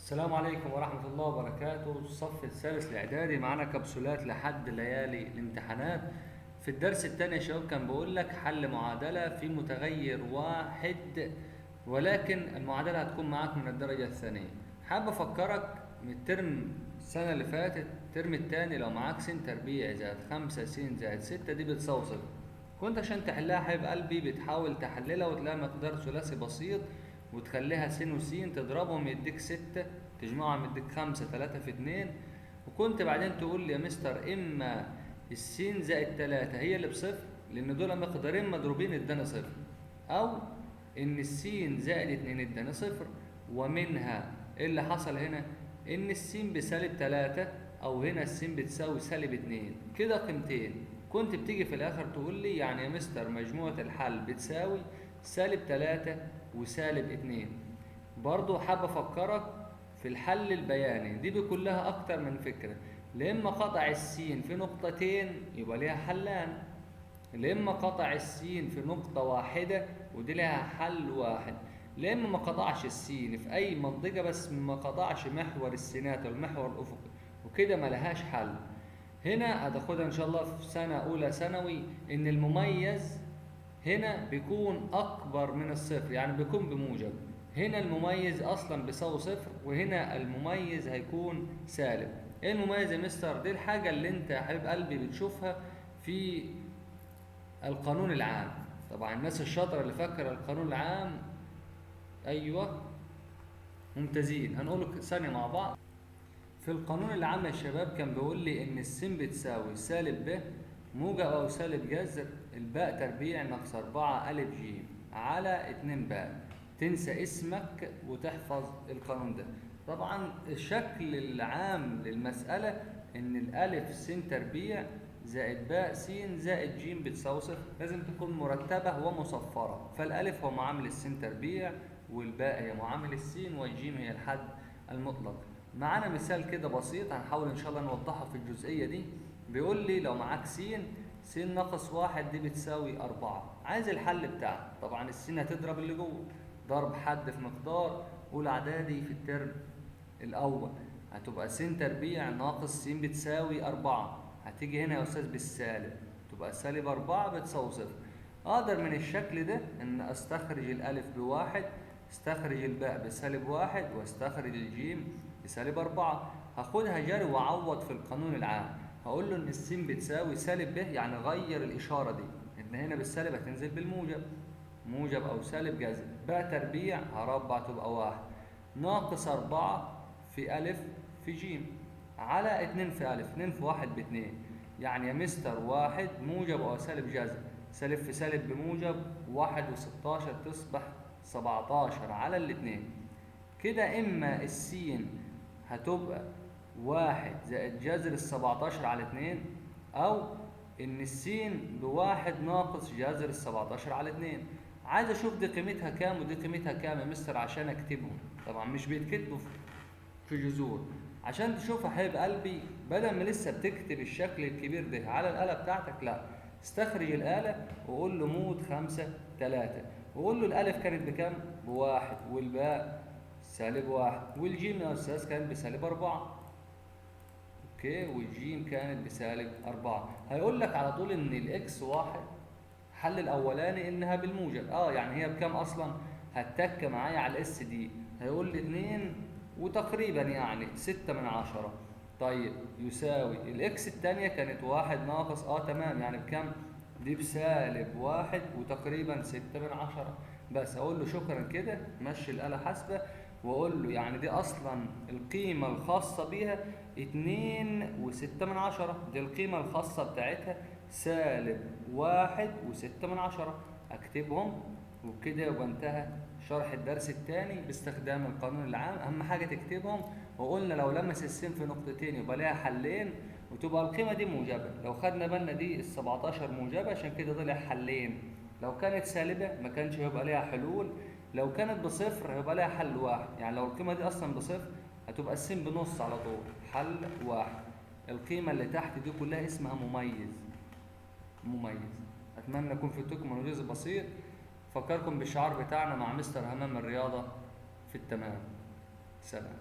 السلام عليكم ورحمة الله وبركاته. الصف الثالث الإعدادي معانا كبسولات لحد ليالي الامتحانات. في الدرس الثاني يا شباب كان بيقول لك حل معادلة في متغير واحد، ولكن المعادلة هتكون معاك من الدرجة الثانية. حابب أفكرك من الترم السنة اللي فاتت، الترم الثاني لو معاك س تربيع زائد 5 س زائد 6 دي بتساوي صفر. كنت عشان تحلها حبيب قلبي بتحاول تحللها وتلاقي مقدار ثلاثي بسيط وتخليها س وس تضربهم يديك 6 تجمعهم يديك 5 3 في 2. وكنت بعدين تقول لي يا مستر اما السين زائد 3 هي اللي بصفر لان دول مقدارين مضروبين ادانا صفر، او ان السين زائد 2 ادانا صفر. ومنها ايه اللي حصل هنا؟ ان السين بسالب 3 او هنا السين بتساوي سالب 2، كده قيمتين. كنت بتيجي في الاخر تقول لي يعني يا مستر مجموعة الحل بتساوي سالب 3 وسالب 2. برضو حابب افكرك في الحل البياني دي بيكون لها اكتر من فكرة. لما قطع السين في نقطتين يبقى ليها حلان، لما قطع السين في نقطة واحدة ودي لها حل واحد، لما ما قطعش السين في اي منطقة بس ما قطعش محور السينات والمحور الافقي وكده ما لهاش حل. هنا هتاخدها ان شاء الله في سنة اولى ثانوي ان المميز هنا بيكون اكبر من الصفر، يعني بيكون بموجب. هنا المميز اصلا بيساوي صفر وهنا المميز هيكون سالب. ايه المميز يا مستر؟ دي الحاجة اللي انت يا حبيب قلبي بتشوفها في القانون العام. طبعا الناس الشاطرة اللي فاكرة القانون العام، ايوه ممتازين، هنقول ثانية مع بعض. في القانون العام يا شباب كان بيقول لي ان السين بتساوي سالب ب موجب او سالب جذر الباء تربيع ناقص 4 الف ج على 2 باء. تنسى اسمك وتحفظ القانون ده. طبعا الشكل العام للمسألة ان الالف س تربيع زائد باء س زائد ج بتساوي صفر، لازم تكون مرتبة ومصفرة. فالالف هو معامل السين تربيع والباء هي معامل السين والجيم هي الحد المطلق. معانا مثال كده بسيط هنحاول ان شاء الله نوضحه في الجزئية دي. بيقول لي لو معاك س ناقص واحد دي بتساوي 4، عايز الحل بتاعها. طبعا السين هتضرب اللي جوه، ضرب حد في مقدار اولى اعدادي في الترم الاول، هتبقى س تربيع ناقص س بتساوي 4، هتيجي هنا يا استاذ بالسالب تبقى سالب 4 بتساوي صفر. اقدر من الشكل ده ان استخرج الالف بواحد، استخرج الباء بسالب واحد، واستخرج الجيم بسالب 4. هاخدها جري واعوض في القانون العام. هقول له ان السين بتساوي سالب ب، يعني غير الاشاره دي، ان هنا بالسالب هتنزل بالموجب، موجب او سالب جذر. باء تربيع هربع تبقى واحد ناقص 4 في الف في ج على 2 في الف، 2 في 1 ب2. يعني يا مستر واحد موجب او سالب جذر، سالب في سالب بموجب، 1 و16 تصبح 17 على الاتنين. كده اما السين هتبقى 1 زائد جذر 17 على 2، او ان السين بواحد ناقص جذر 17 على 2. عايز اشوف دي قيمتها كام ودي قيمتها كام يا مستر عشان اكتبهم. طبعا مش بيتكتبوا في جذور. عشان تشوفها حبيب قلبي بدل ما لسه بتكتب الشكل الكبير ده على الآلة بتاعتك، لا، استخرج الآلة وقول له مود 5 3، وقول له الألف كانت بكام؟ بواحد، والباء سالب واحد، والجيم يا أستاذ كانت بسالب 4. اوكي، والجيم كانت بسالب 4. هيقول لك على طول ان الاكس واحد، الحل الاولاني انها بالموجب، يعني هي بكام اصلا؟ هتك معايا على الاس دي، هيقول لي 2 وتقريبا يعني 6 من 10. طيب يساوي الاكس الثانيه كانت واحد ناقص تمام، يعني بكام؟ دي بسالب واحد وتقريبا 6 من 10. بس اقول له شكرا كده، مشي الآلة حاسبة، واقول له يعني دي اصلا القيمة الخاصة بيها 2 و6 من 10، دي القيمة الخاصة بتاعتها سالب 1 و6 من 10. اكتبهم وبكده يبقى انتهى شرح الدرس الثاني باستخدام القانون العام. اهم حاجة تكتبهم. وقلنا لو لمس السين في نقطتين يبقى لها حلين وتبقى القيمة دي موجبة. لو خدنا بالنا دي ال17 موجبة عشان كده طلع حلين. لو كانت سالبة ما كانش هيبقى لها حلول. لو كانت بصفر هيبقى لها حل واحد، يعني لو القيمة دي أصلا بصفر هتبقى السين بنص على طول، حل واحد. القيمة اللي تحت دي كلها اسمها مميز. مميز. أتمنى أكون فدتكم من جزء بسيط. فكركم بالشعار بتاعنا مع مستر همام الرياضة في التمام. سلام.